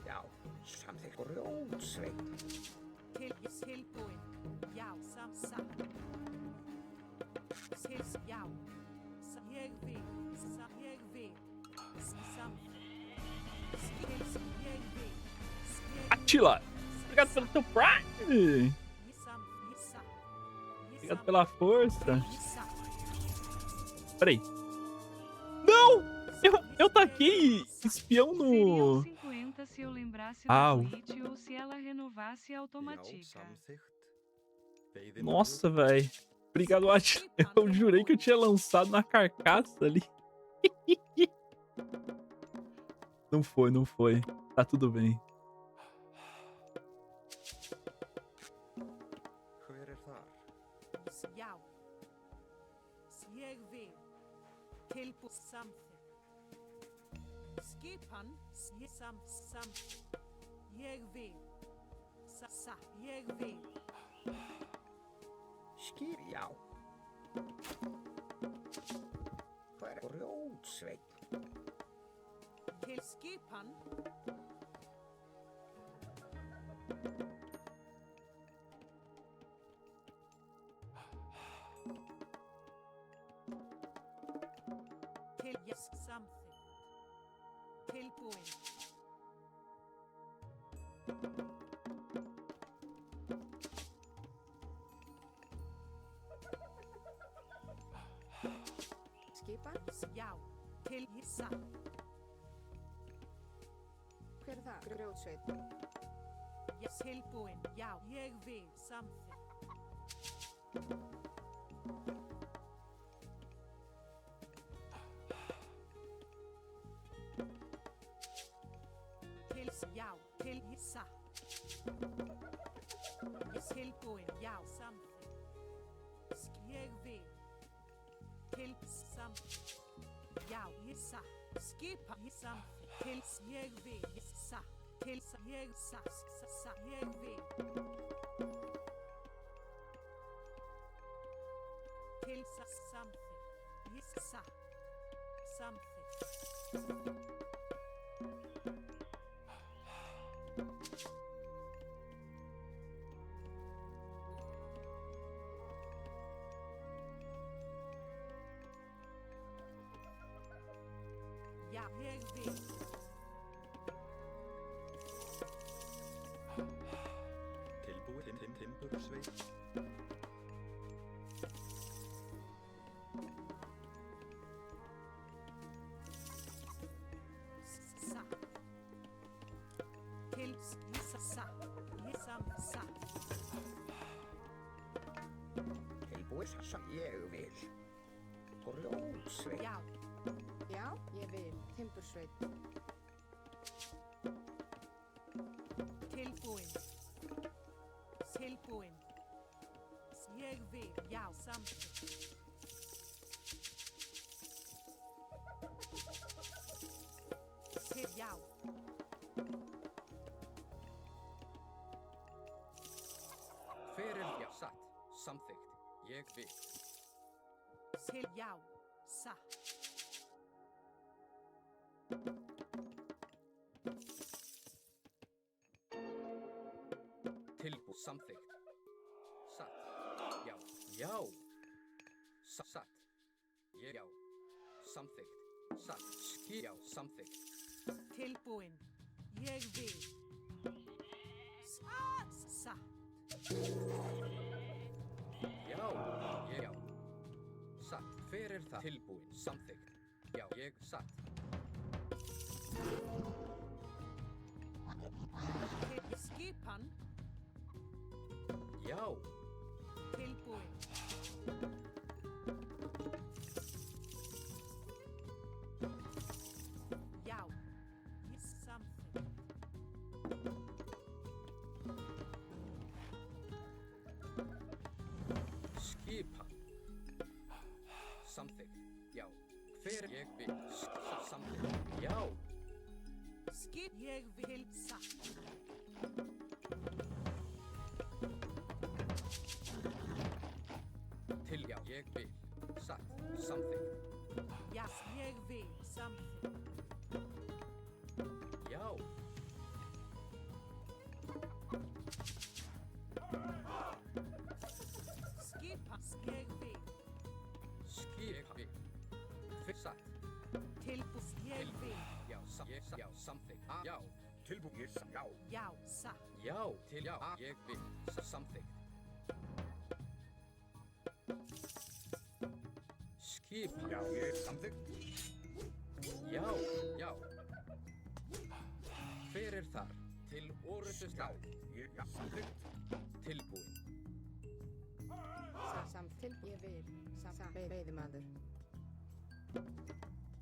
Já, samþykkt grjótsveinn. Tilbúin. Já, satt. Já. Ég vil. Ég vil. Ég vil. Atila, obrigado pelo teu Prime. Obrigado pela força. Peraí. Não! Eu taquei espião no... Seriam 50 se eu lembrasse Au. do tweet ou se ela renovasse automática. Nossa, velho. Obrigado, Atila. Eu jurei que eu tinha lançado na carcaça ali. Não foi, não foi. Tá tudo bem. Hver þar? Já. Ég vil. Tilbúin. Samþykkt. Skipan. Samþykkt. Ég vil. Ég vil. Skip, já. Hver grjótsveinn? Til skipan. Til samþykkt. Tilbúin. Skipan? Já. Til Hver það? Grjótsveinn. Já, tilbúin. Já, ég vil. Samþykkt. Já, til tilbúin, já, samþykkt. Ég vil. Til samþykkt. Já, ég satt. Skipa ég samþykkt. Til ég vil. Ég satt. Til ég satt. Ég vil. Til samþykkt. Ég satt. Samþykkt. Já, ég vil. Tilbúin, timbursveinn. Satt. Til satt. Ég satt. Tilbúin, ég vil. Grjótsveinn. Já. Já, ég vil. Timbursveinn. Tilbúin. Tilbúin. Ég vil. Já, samþykkt. Til já. Hver já, satt, samþykkt, ég vil. Til já, satt. Tilbúið, samþykkt. Satt, já, já. Satt, ég já, samþykkt. Satt, já, samþykkt. Tilbúin. Ég vil. Satt. Já, ég já. Satt, hver það? Tilbúin, samþykkt. Já, ég satt. Skipan. Já. Tilbúin. Já. Ég samþykkt. Skipan. Samþykkt, já. Hver ég vil. Samþykkt, já. Já. Skip ég vil satt. Til já, ég vil. Satt. Samþykkt. Já, ég vil samþykkt. Já. Skipa ég vil. Skip vil. Satt. Tilbúð ég vil. Já, já, samþykkt. Já. Tilbúið, já. Já, satt. Já, til já, ég vil. Samþykkt. Skipa. Já, ég samþykkt. Já, já. Hver er þar? Til orðustu Já, stað. ég samþykkt. Tilbúin. Samt til ég vil. Veiðimaður.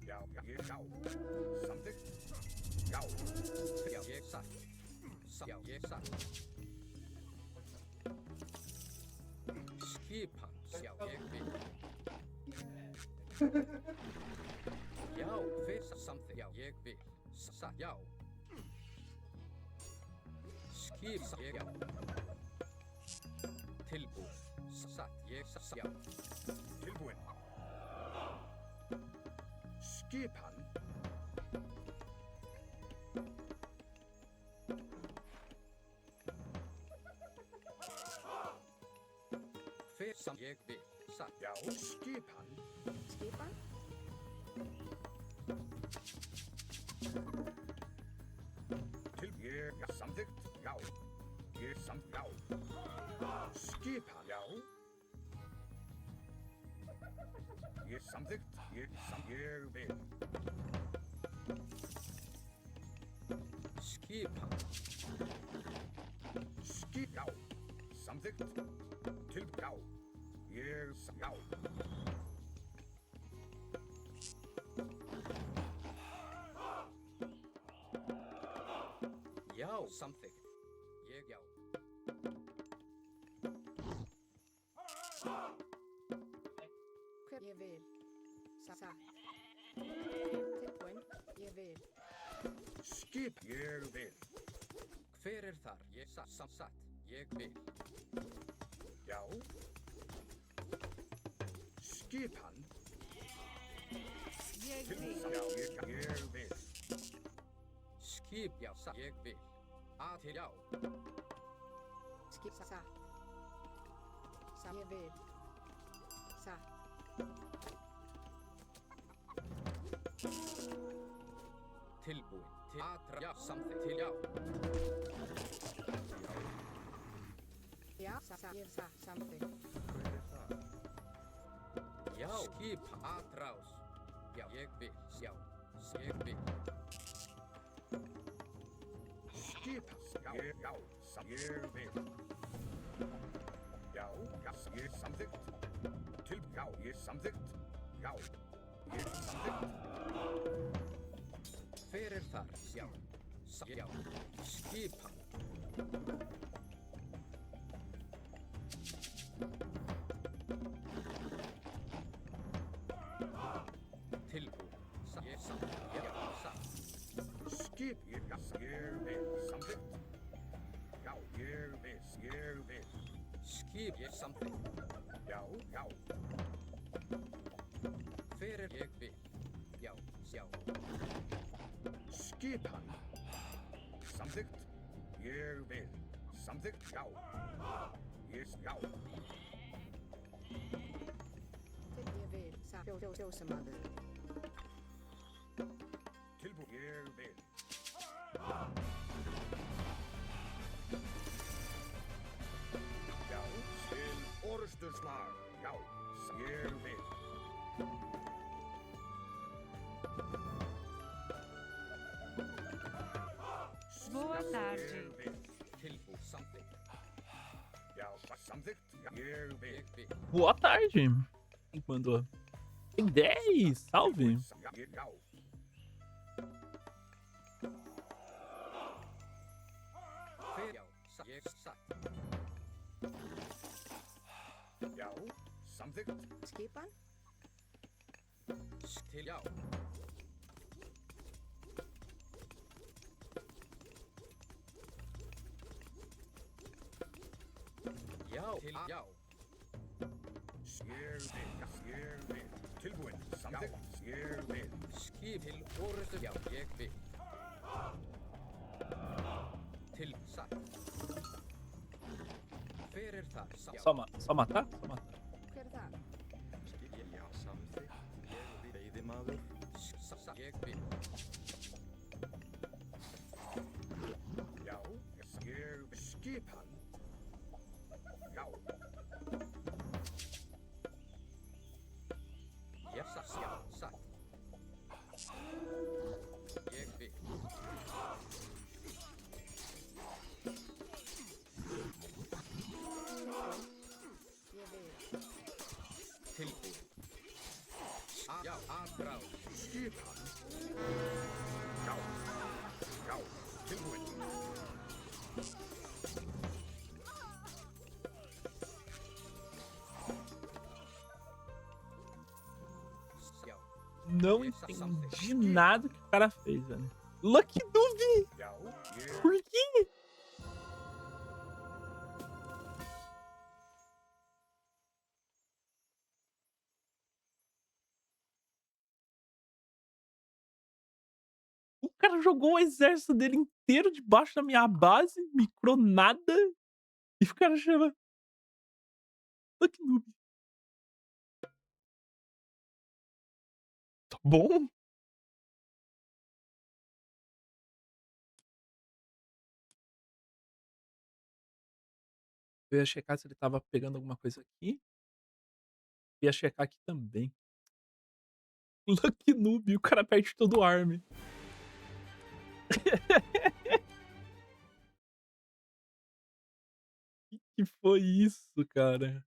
Já, ég samþykkt. Já, Já, ég satt. Já, ég satt. Skipan. Já, ég vil. Já, fyrst samþykkt. Já, ég vil. Satt. Já. Skip. Ég já. Tilbúin. Satt. Ég satt. Já. tilbúin. Skipan. Fyrst sam ég vil. Satt. Já, skipan. Skipan. Ég samþykkt. Já, ég samþykkt. Já. Skipan. Já. Ég samþykkt. Ég vil. Skipan. Já. Samþykkt. Já. Já. Já, samþykkt. Ég já. Hver ég vil. Satt. Tilbúin. Ég vil. Skip. Ég vil. Hver er þar? Ég satt. Ég vil. Já. Skipan. Ég vil. Já, ég vil. Skip já, satt. Ég vil. A til já. Skip. Satt. Ég vil. Satt. Tilbúin. Til atra já, samþykkt. Til já. Já. Satt. Ég satt. Samþykkt. Já. Skip atrás. Já, ég vil. Já. Ég vil. Skipan. Já, ég vil. Já, ég samþykkt. Já, ég samþykkt. Já, ég samþykkt. Hver er þar? Já. Já. Skipan. Tilbúin. Ég samþykkt. Já, satt. Skip. Ég vil. Samþykkt. Já, ég vil. Skip ég samþykkt. Já. Hver er ég vil? Já. Skipan. Samþykkt. Ég vil. Samþykkt. Já. Já. Til ég vil. Satt. Fjósamaður. Tilbúin. Ég vil. Já, til orðsturslag. Já, ég vil. Boa tarde. Ég vil. Tilbúin samþykkt. Já, samþykkt. Ég vil. Ég vil. Boa tarde. Mandou. Tem 10. Salve. Já. Hver já. Ég satt. Já, samþykkt. Skipan. Til já. Já, til já. Ég vil. Tilbúin. Samþykkt. Ég vil. Skip til orustu. Já, ég vil. Til satt. Hver er það? Só matar? Só matar? Hver er það? Já, samþykkt. Ég vil. Veiðimaður. Ég vil. Já. Ég vil. Skipan. Já. Já, satt. Já, satt. Ég vil. Ég vil. Tilbúin. Já, aðráð. Skipan. Já. Já. Tilbúin. Já. Não entendi nada que o cara fez, velho. Lucky Noob! Já. Ég. Por quê? O cara jogou o exército dele inteiro debaixo da minha base, microu nada, e o cara chama Lucky Noob. Tá bom? Eu ia checar se ele estava pegando alguma coisa aqui. Ia checar aqui também. Lucky Noob, o cara perde todo o arm. Que foi isso, cara?